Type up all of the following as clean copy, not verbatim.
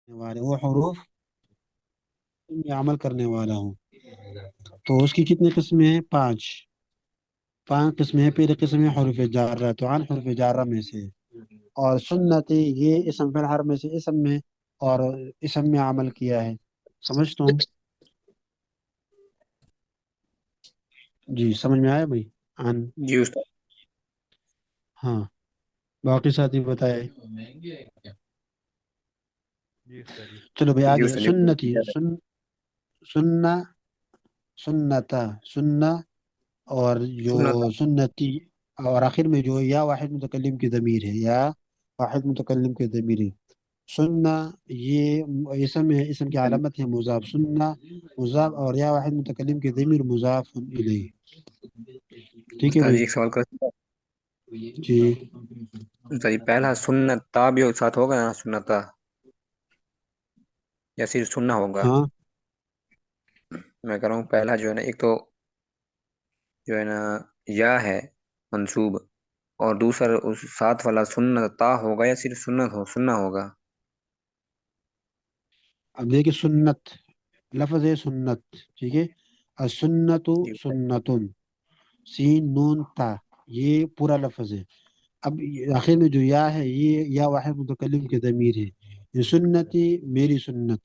والے وہ حروف میں عمل کرنے والا ہوں. تو اس کی کتنی قسمیں ہیں؟ پانچ. پانچ قسمیں ہیں. پہلی قسم ہے حروف جارہ، تو عن حروف جارہ میں سے. اور سنتی یہ اسم فی الحرف میں سے اسم میں، اور اسم میں عمل کیا ہے. سمجھ تم؟ جی سمجھ میں آیا بھائی؟ عن. جی استاد. ہاں. باقی ساتھی بتائے. چلو بھائی جی آگے. استاد. سنتی سننا، سنتا، سننا. اور جو سنت. سنتی، اور آخر میں جو یا واحد متکلم کی ضمیر ہے، یا واحد متکلم کی ضمیر ہے. سننا یہ اسم ہے، اسم کی علامت ہے مضاف. سننا مضاف، اور یا واحد متکلم کی ضمیر مضاف الیہ. ٹھیک ہے استاد بھائی؟ جی ایک سوال کر سکتا جی. ہوں؟ استاد جی پہلا سنتا بھی ایک ساتھ ہوگا نا، سنتا یا صرف سننا ہوگا؟ ہاں. میں کہہ رہا ہوں پہلا جو ہے نا، ایک تو جو ہے نا یا ہے منصوب، اور دوسرا اس ساتھ والا سنتا ہوگا یا صرف سننا ہوگا؟ اب دیکھیے سنت لفظ ہے، سنت. ٹھیک ہے. السنت جی سنتن، سین نون تا، یہ پورا لفظ ہے. اب آخر میں جو یا ہے یہ یا واحد متکلم کی ضمیر ہے. یہ سنتی میری سنت.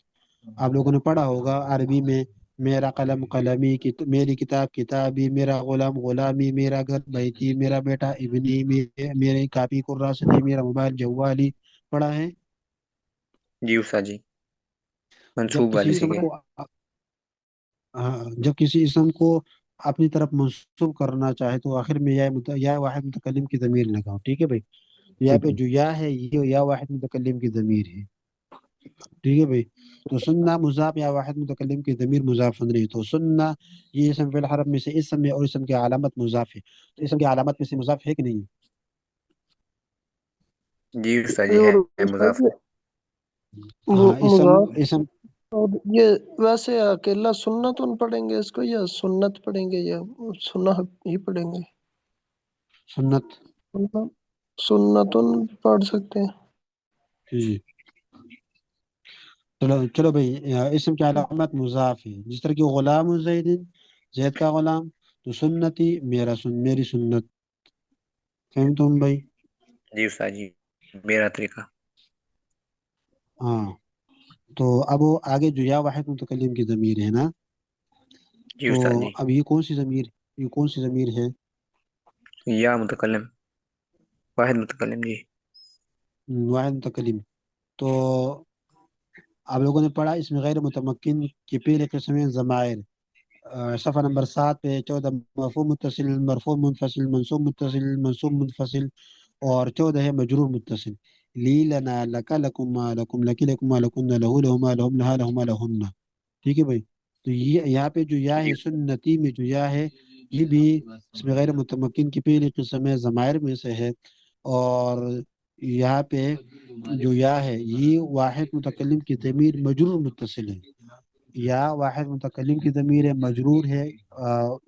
آپ لوگوں نے پڑھا ہوگا عربی میں، میرا قلم قلمی، میری کتاب کتابی، میرا غلام غلامی، میرا گھر بیتی، میرا بیٹا ابنی، میری کاپی کراست، میرا موبائل جوالی. پڑھا ہے؟ جی استاد جی. جب منصوب کسی والی ٹھیک اسم ہے. کو جب کسی اسم کو اپنی طرف منسوب کرنا چاہے تو آخر میں یا واحد متکلم کی ضمیر لگاؤ. ٹھیک ہے بھائی؟ یہاں پہ جو یا ہے یہ یا واحد متکلم کی ضمیر ہے. ٹھیک ہے بھائی؟ تو سننا مضاف، یا واحد متکلم کی ضمیر مضاف نہیں. تو سننا یہ اسم فی الحرف میں سے اسم ہے، اور اسم کی علامت مضاف ہے. تو اسم کی علامت میں سے مضاف ہے کہ نہیں؟ جی استاد جی ہے مضاف ہے. وہ ہاں. اسم مضاف. اسم اور یہ ویسے اکیلا سنتن پڑھیں گے اس کو، یا سنت پڑھیں گے، یا سنہ ہی پڑھیں گے؟ سنت. سنتن پڑھ سکتے ہیں. جی. چلو چلو بھائی. اسم کی علامت مضاف ہے، جس طرح کہ غلام زید، زید کا غلام. تو سنتی میری سنت. فہم تم بھائی؟ جی استاد جی میرا طریقہ. ہاں. تو اب وہ آگے جو یا واحد متکلم کی ضمیر ہے نا، جی تو استاد جی. اب یہ کون سی ضمیر ہے؟ یا متکلم، واحد متکلم جی. واحد متکلم. تو آپ لوگوں نے پڑھا اس میں غیر متمکن کی پہلے قسم ہے ضمائر. صفحہ نمبر 7 پہ 14 مرفوع متصل، مرفوع منفصل، منصوب متصل، منصوب منفصل، اور 14 ہے مجرور متصل. لی لنا لکا لکم ما لکم لکی لکم ما لکن لہو لہما لہم لہا لہما لہن. ٹھیک ہے بھائی؟ تو یہ یہاں پہ جو یا ہے جی سنتی میں جو یا ہے یہ بھی اس میں غیر متمکن کی پہلی قسم ہے ضمائر میں سے ہے. اور یہاں پہ جو یا ہے یہ واحد متکلم کی ضمیر مجرور متصل ہے. یا واحد متکلم کی ضمیر ہے، مجرور ہے،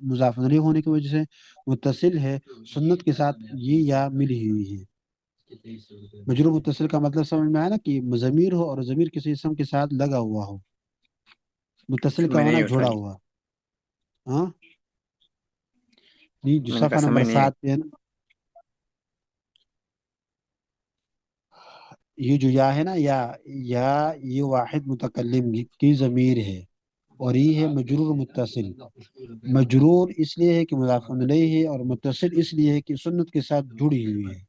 مضاف نہیں ہونے کی وجہ سے متصل ہے. سنت کے ساتھ یہ یا ملی ہوئی ہے. مجرور متصل کا مطلب سمجھ میں آیا نا، کہ ضمیر ہو اور ضمیر کسی اسم کے ساتھ لگا ہوا ہو. متصل کا سمجھ ہونا نہیں استاد جڑا جی. ہوا. ہاں. نہیں جو میں نے کہا صفحہ نمبر سمجھ نہیں آئی. 7 پہ ہے نا، یہ جو یا ہے نا، یا یہ واحد متکلم کی ضمیر ہے، اور یہ ہے مجرور متصل. مجرور اس لیے ہے کہ مضاف الیہ ہے، اور متصل اس لیے ہے کہ سنت کے ساتھ جڑی ہوئی ہے.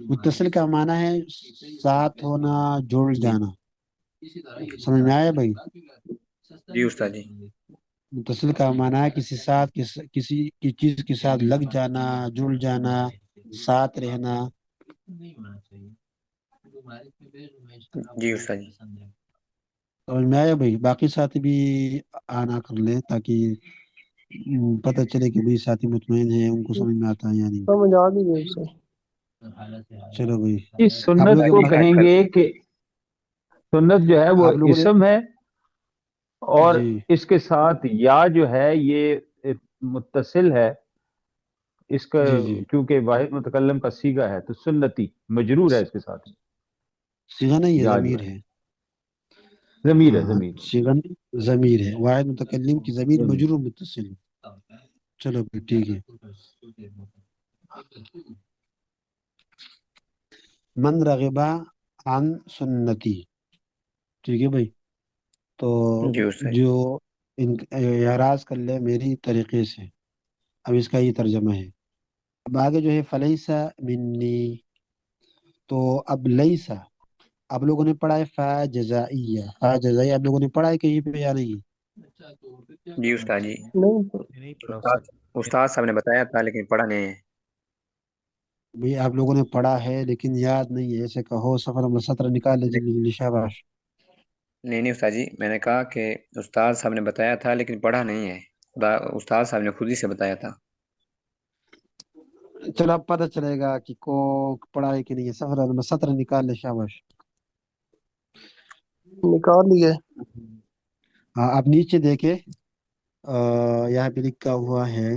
متصل کا معنی ہے ساتھ ہونا، جڑ جی جانا. سمجھ میں آیا بھائی؟ جی استاد جی. متصل کا معنی ہے کسی کی چیز کے ساتھ لگ جانا، جڑ جانا، ساتھ رہنا. جی استاد جی. سمجھ میں آیا بھائی؟ باقی ساتھی بھی آنا کر لیں تاکہ پتہ چلے کہ بھائی ساتھی مطمئن ہیں، ان کو سمجھ میں آتا ہے یا نہیں. سمجھ آ گئی ہے اسے. چلو بھائی. اس آپ سنت لوگ کو اپنا کہیں گے کہ سنت جو ہے وہ آپ لوگوں نے اسم ہے، اور جی اس کے ساتھ یا جو ہے یہ متصل ہے اس کا، جی جی کیونکہ واحد متکلم کا صیغہ ہے، تو سنتی مجرور ہے اس کے ساتھ. صیغہ نہیں ہے، یا جو ضمیر ہے ہے. ضمیر ہے، ہاں ضمیر. صیغہ نہیں، ضمیر ہے. واحد متکلم کی ضمیر ضمیر. مجرور متصل. چلو پھر ٹھیک ہے. من رغبا عن سنتی. ٹھیک ہے بھائی. تو جی استاد. جو اعراض کر لے میری طریقے سے. اب اس کا یہ ترجمہ ہے. اب آگے جو ہے فلیسا منی. تو اب لیسا آپ لوگوں نے پڑھا ہے فا جزائیہ. فا جزائیہ آپ لوگوں نے پڑھا ہے کہیں پہ یا نہیں؟ جی استاد جی. نہیں نہیں پڑھا استاد استاد. استاد صاحب نے بتایا تھا لیکن پڑھا نہیں ہے. بھئی آپ لوگوں نے پڑھا ہے لیکن یاد نہیں ہے. ایسے کہو صفحہ نمبر 17 نکال لیجیے. شاباش. نہیں نہیں استاد جی، میں نے کہا کہ استاد صاحب نے بتایا تھا لیکن پڑھا نہیں ہے. استاد صاحب نے خود ہی سے بتایا تھا. چلو اب پتہ چلے گا کہ کو پڑھا ہے کہ نہیں ہے. صفحہ نمبر 17 نکال لے. شاباش. نکال لیے. ہاں آپ نیچے دیکھے یہاں پہ لکھا ہوا ہے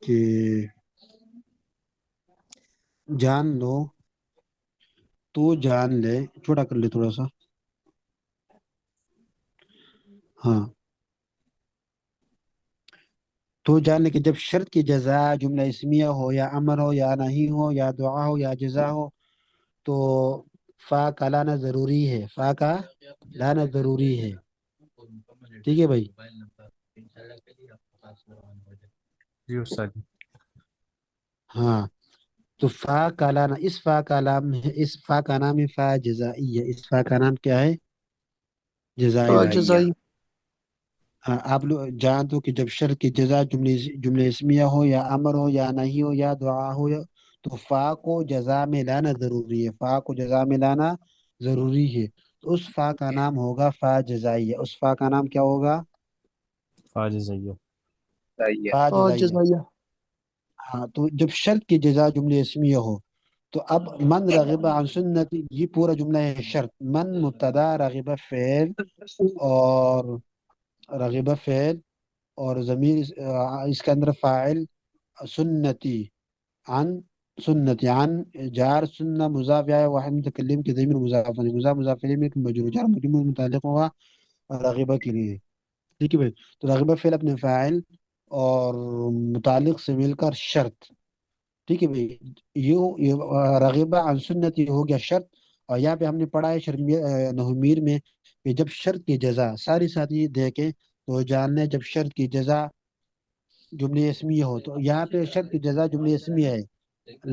کہ جان لو تو جان لے. چھوٹا کر لے تھوڑا سا. ہاں تو جان لے کہ جب شرط کی جزا جملہ اسمیہ ہو یا امر ہو یا نہیں ہو یا دعا ہو یا جزا ہو تو فا کا لانا ضروری ہے. فا کا لانا ضروری ہے. ٹھیک ہے بھائی. جی استاد جی. ہاں تو فا کا لانا، اس فا کا لام ہے، اس فا کا نام ہے فا جزائی ہے. اس فا کا نام کیا ہے؟ جزائی. جزائیہ. جزائی. ہاں آپ لوگ جان دو کہ جب شرط کی جزا جملے اسمیہ ہو یا امر ہو یا نہیں ہو یا دعا ہو تو فا کو جزا میں لانا ضروری ہے. فا کو جزا میں لانا ضروری ہے. تو اس فا کا نام ہوگا فا جزائیہ. اس فا کا نام کیا ہوگا؟ فاج زیہ. جزائیہ. فا اور جزائیہ. جزائیہ. ہاں تو جب شرط کی جزا جملے اسمیہ ہو تو اب من رغب عن سنتی یہ پورا جملہ ہے شرط. من مبتدا، رغب فعل، اور رغب فعل اور ضمیر اس کے اندر فاعل سنتی. عن سنتی عن جار سنہ مضاف یا واحد متکلم کے ضمیر مضاف علیہ. مضاف مضاف الیہ میں مجرور جار مجرور متعلق ہوگا رغبہ کے لیے. ٹھیک ہے بھائی. تو رغبہ فعل اپنے فاعل اور متعلق سے مل کر شرط. ٹھیک ہے بھائی. یہ رغبہ عن سنتی ہو گیا شرط. اور یہاں پہ ہم نے پڑھا ہے نحومیر میں کہ جب شرط کی جزا ساری ساتھی دیکھیں تو جان لیں جب شرط کی جزا جملے اسمیہ ہو تو یہاں پہ شرط کی جزا جملے اسمیہ ہے.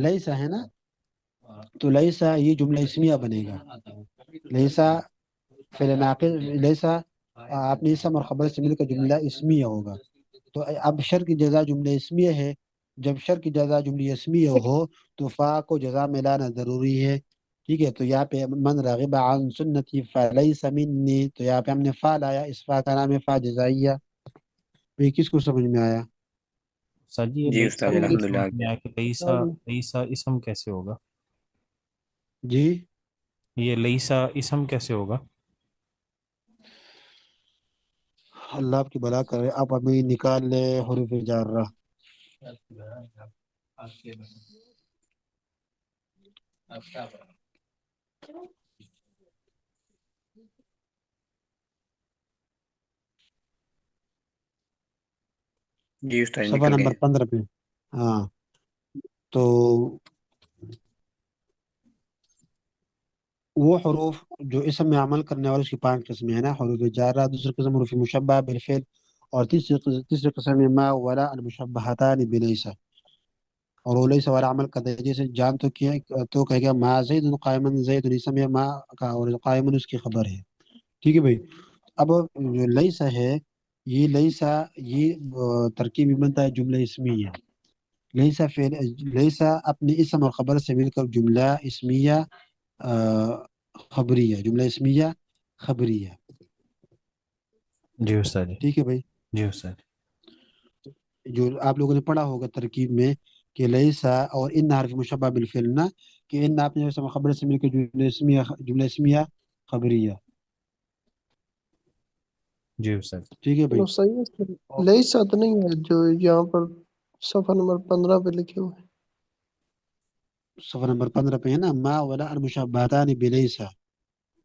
لیسا ہے نا. تو لیسا یہ جملہ اسمیہ بنے گا. لیسا فعل ناقص. لیسا آپ نے اسم اور خبر سے مل کر جملہ اسمیہ ہوگا. تو اب شرط کی جزا جملہ اسمیہ ہے. جب شرط کی جزا جملہ اسمیہ ہو تو فا کو جزا میں لانا ضروری ہے. ٹھیک ہے. تو یہاں پہ من رغب عن سنتی فلیس منی. تو یہاں پہ ہم نے فا لایا. اس فا کا نام ہے فا جزائیہ. یہ کس کو سمجھ میں آیا؟ استاد جی یہ جی لیسا استاد کا نہیں الحمدللہ. سمجھ میں آیا کہ لیسا لیسا اسم کیسے ہوگا؟ جی یہ لیسا اسم کیسے ہوگا؟ اللہ آپ کی بلا کرے. آپ ابھی نکال لے حروف جارہ. جی استاد صفحہ نکل نمبر گئے. 15 پہ. ہاں تو وہ حروف جو اسم میں عمل کرنے والے اس کی 5 قسمیں ہیں نا. حروف جارہ، دوسری قسم حروف مشبہ بالفعل، اور تیسری قسم میں ما ولا المشبہتان بلیسا. اور وہ لیسا والا عمل کرتے ہیں. جیسے جان تو کیا تو کہے گا ما زید قائمن. زید اسم ہے ما کا اور قائمن اس کی خبر ہے. ٹھیک ہے بھائی. اب جو لیسا ہے یہ لیسا یہ ترکیب بنتا ہے جملہ اسمیہ. لیسا فعل لیسا اپنے اسم اور خبر سے مل کر جملہ اسمیہ خبریہ. جملہ اسمیہ خبریہ. جی استاد جی. ٹھیک ہے بھائی. جی استاد. جو آپ لوگوں نے پڑھا ہوگا ترکیب میں کہ لیسا اور ان حرف مشبہ بالفعل نا کہ ان آپ نے اسم اور خبر سے مل کر جملہ اسمیہ خبریہ. جی استاد. ٹھیک ہے بھائی. چلو صحیح ہے. لیسا تو نہیں ہے جو یہاں پر صفحہ نمبر 15 پہ لکھے ہوئے. صفحہ نمبر 15 پہ ہے نا، ما ولا المشبہتان بلیسا،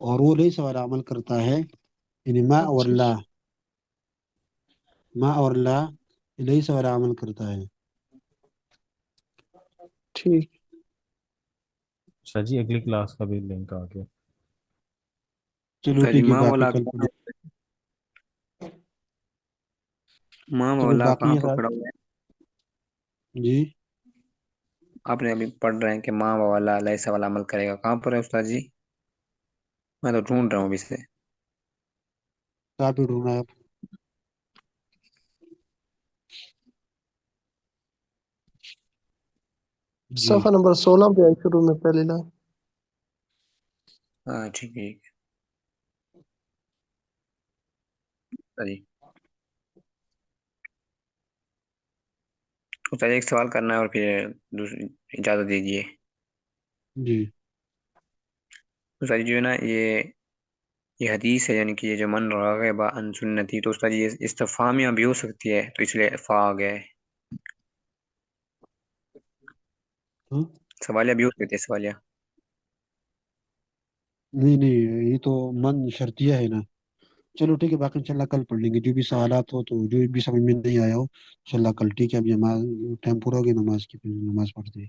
اور وہ لیسا والا عمل کرتا ہے، یعنی اچھا اچھا، ما اور لا لیسا والا عمل کرتا ہے. ٹھیک. سر جی اگلی کلاس کا بھی لنک آ گیا. چلو استاد جی ٹھیک ہے، ماں باقی والا کل پڑھیں. ماں چلو والا باقی کہاں یہ پر ساتھ. پڑا ہوا ہے؟ جی آپ نے ابھی پڑھ رہے ہیں کہ ماں والا لیسا والا عمل کرے گا، کہاں پر ہے استاد جی؟ میں تو ڈھونڈ رہا ہوں ابھی سے. کہاں پہ ڈھونڈنا ہے آپ؟ جی صفحہ نمبر 16 پہ ہے شروع میں پہلی لائن. ہاں ٹھیک ٹھیک استاد جی. استاد جی ایک سوال کرنا ہے اور پھر دوسری اجازت دیجیے. جی استاد جی جو ہے نا یہ حدیث ہے، یعنی کہ یہ جو من راغب عن سنتی، تو استاد جی یہ استفہامیہ بھی ہو سکتی ہے، تو اس لیے فا آ گیا ہے. ہاں؟ سوالیہ بھی ہو سکتی ہے، سوالیہ. نہیں نہیں، یہ تو من شرطیہ ہے نا. چلو ٹھیک ہے، باقی انشاءاللہ کل پڑھ لیں گے. جو بھی سوالات ہو، تو جو بھی سمجھ میں نہیں آیا ہو انشاءاللہ کل. ٹھیک ہے، ابھی ہمارا ٹائم پورا ہو گیا نماز کی، پھر نماز پڑھتے ہیں.